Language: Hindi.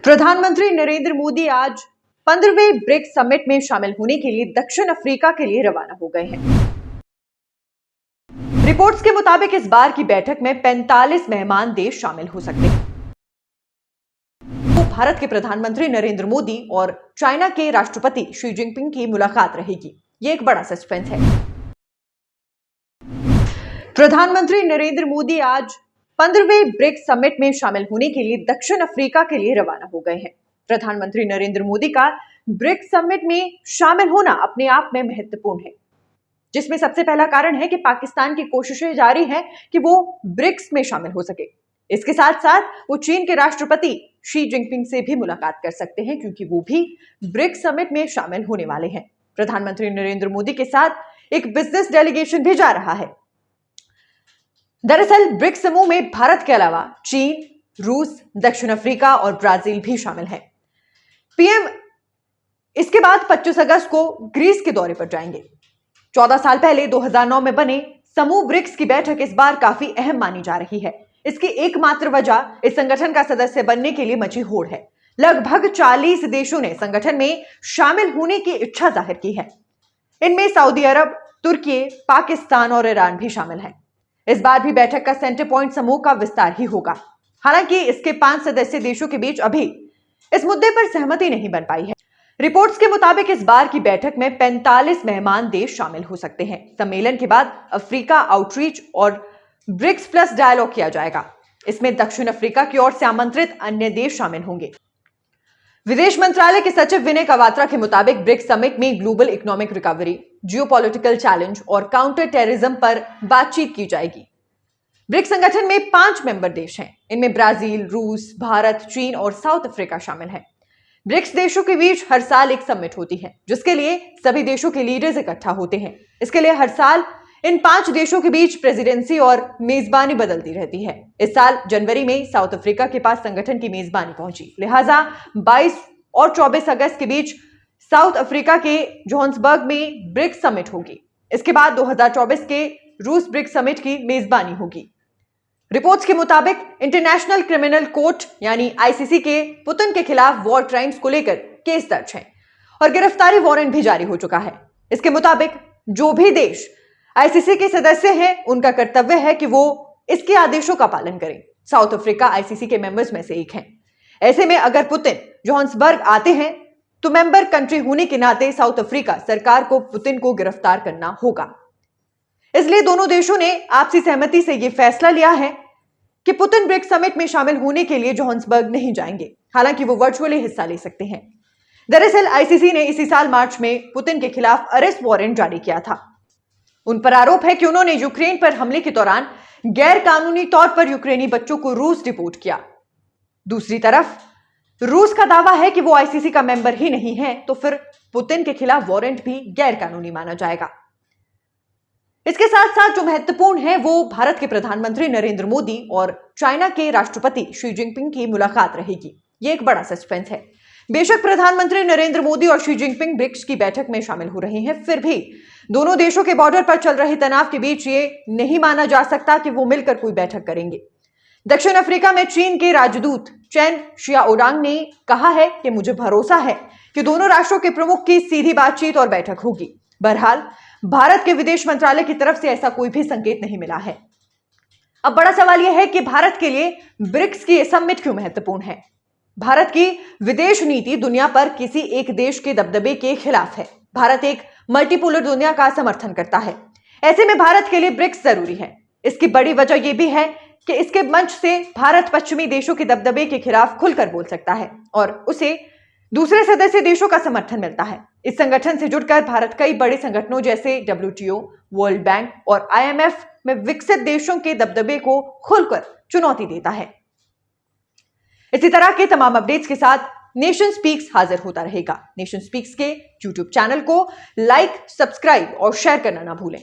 प्रधानमंत्री नरेंद्र मोदी आज 15वें ब्रिक्स समिट में शामिल होने के लिए दक्षिण अफ्रीका के लिए रवाना हो गए हैं। रिपोर्ट्स के मुताबिक इस बार की बैठक में 45 मेहमान देश शामिल हो सकते हैं। तो भारत के प्रधानमंत्री नरेंद्र मोदी और चाइना के राष्ट्रपति शी जिनपिंग की मुलाकात रहेगी। ये एक बड़ा सस्पेंस है। प्रधानमंत्री नरेंद्र मोदी आज 15वें ब्रिक्स समिट में शामिल होने के लिए दक्षिण अफ्रीका के लिए रवाना हो गए हैं। प्रधानमंत्री नरेंद्र मोदी का ब्रिक्स समिट में शामिल होना अपने आप में महत्वपूर्ण है, जिसमें सबसे पहला कारण है कि पाकिस्तान की कोशिशें जारी हैं कि वो ब्रिक्स में शामिल हो सके। इसके साथ साथ वो चीन के राष्ट्रपति शी जिनपिंग से भी मुलाकात कर सकते हैं, क्योंकि वो भी ब्रिक्स समिट में शामिल होने वाले हैं। प्रधानमंत्री नरेंद्र मोदी के साथ एक बिजनेस डेलीगेशन भी जा रहा है। दरअसल ब्रिक्स समूह में भारत के अलावा चीन, रूस, दक्षिण अफ्रीका और ब्राजील भी शामिल हैं। पीएम इसके बाद 25 अगस्त को ग्रीस के दौरे पर जाएंगे। 14 साल पहले 2009 में बने समूह ब्रिक्स की बैठक इस बार काफी अहम मानी जा रही है। इसकी एकमात्र वजह इस संगठन का सदस्य बनने के लिए मची होड़ है। लगभग 40 देशों ने संगठन में शामिल होने की इच्छा जाहिर की है। इनमें सऊदी अरब, तुर्की, पाकिस्तान और ईरान भी शामिल हैं। इस बार भी बैठक का सेंटर पॉइंट समूह का विस्तार ही होगा। हालांकि इसके 5 सदस्य देशों के बीच अभी इस मुद्दे पर सहमति नहीं बन पाई है। रिपोर्ट्स के मुताबिक इस बार की बैठक में 45 मेहमान देश शामिल हो सकते हैं। सम्मेलन के बाद अफ्रीका आउटरीच और ब्रिक्स प्लस डायलॉग किया जाएगा। इसमें दक्षिण अफ्रीका की ओर से आमंत्रित अन्य देश शामिल होंगे। विदेश मंत्रालय के सचिव विनय कवात्रा के मुताबिक ब्रिक्स समिट में global economic recovery, geopolitical challenge और काउंटर टेररिज्म पर बातचीत की जाएगी। ब्रिक्स संगठन में 5 मेंबर देश हैं। इनमें ब्राजील, रूस, भारत, चीन और साउथ अफ्रीका शामिल हैं। ब्रिक्स देशों के बीच हर साल एक समिट होती है, जिसके लिए सभी देशों के लीडर्स इकट्ठा होते हैं। इसके लिए हर साल इन 5 देशों के बीच प्रेसिडेंसी और मेजबानी बदलती रहती है। इस साल जनवरी में साउथ अफ्रीका के पास संगठन की मेजबानी पहुंची, लिहाजा 22 और 24 अगस्त के बीच साउथ अफ्रीका के जोहान्सबर्ग में ब्रिक्स समिट होगी। इसके बाद 2024 के रूस ब्रिक्स समिट की मेजबानी होगी। रिपोर्ट्स के मुताबिक इंटरनेशनल क्रिमिनल कोर्ट यानी आईसीसी के पुतिन के खिलाफ वॉर क्राइम्स को लेकर केस दर्ज है और गिरफ्तारी वारंट भी जारी हो चुका है। इसके मुताबिक जो भी देश आईसीसी के सदस्य हैं, उनका कर्तव्य है कि वो इसके आदेशों का पालन करें। साउथ अफ्रीका आईसीसी के मेंबर्स में से एक है। ऐसे में अगर पुतिन जोहान्सबर्ग आते हैं तो मेंबर कंट्री होने के नाते साउथ अफ्रीका सरकार को पुतिन को गिरफ्तार करना होगा। इसलिए दोनों देशों ने आपसी सहमति से यह फैसला लिया है कि पुतिन ब्रिक्स समिट में शामिल होने के लिए जोहान्सबर्ग नहीं जाएंगे। हालांकि वो वर्चुअली हिस्सा ले सकते हैं। दरअसल आईसीसी ने इसी साल मार्च में पुतिन के खिलाफ अरेस्ट वारंट जारी किया था। उन पर आरोप है कि उन्होंने यूक्रेन पर हमले के दौरान गैर कानूनी तौर पर यूक्रेनी बच्चों को रूस डिपोर्ट किया। दूसरी तरफ रूस का दावा है कि वो आईसीसी का मेंबर ही नहीं है, तो फिर पुतिन के खिलाफ वारंट भी गैर कानूनी माना जाएगा। इसके साथ साथ जो महत्वपूर्ण है वो भारत के प्रधानमंत्री नरेंद्र मोदी और चाइना के राष्ट्रपति शी जिनपिंग की मुलाकात रहेगी। ये एक बड़ा सस्पेंस है। बेशक प्रधानमंत्री नरेंद्र मोदी और शी जिनपिंग ब्रिक्स की बैठक में शामिल हो रहे हैं, फिर भी दोनों देशों के बॉर्डर पर चल रहे तनाव के बीच ये नहीं माना जा सकता कि वो मिलकर कोई बैठक करेंगे। दक्षिण अफ्रीका में चीन के राजदूत चेन शियाओडांग ने कहा है कि मुझे भरोसा है कि दोनों राष्ट्रों के प्रमुख की सीधी बातचीत और बैठक होगी। बहरहाल भारत के विदेश मंत्रालय की तरफ से ऐसा कोई भी संकेत नहीं मिला है। अब बड़ा सवाल यह है कि भारत के लिए ब्रिक्स की समिट क्यों महत्वपूर्ण है। भारत की विदेश नीति दुनिया पर किसी एक देश के दबदबे के खिलाफ है। भारत एक मल्टीपोलर दुनिया का समर्थन करता है। ऐसे में भारत के लिए ब्रिक्स जरूरी है। इसकी बड़ी वजह यह भी है कि इसके मंच से भारत पश्चिमी देशों के दबदबे के खिलाफ खुलकर बोल सकता है और उसे दूसरे सदस्य देशों का समर्थन मिलता है। इस संगठन से जुड़कर भारत कई बड़े संगठनों जैसे WTO, वर्ल्ड बैंक और IMF में विकसित देशों के दबदबे को खुलकर चुनौती देता है। इसी तरह के तमाम अपडेट्स के साथ नेशन स्पीक्स हाजिर होता रहेगा। नेशन स्पीक्स के YouTube चैनल को लाइक, सब्सक्राइब और शेयर करना ना भूलें।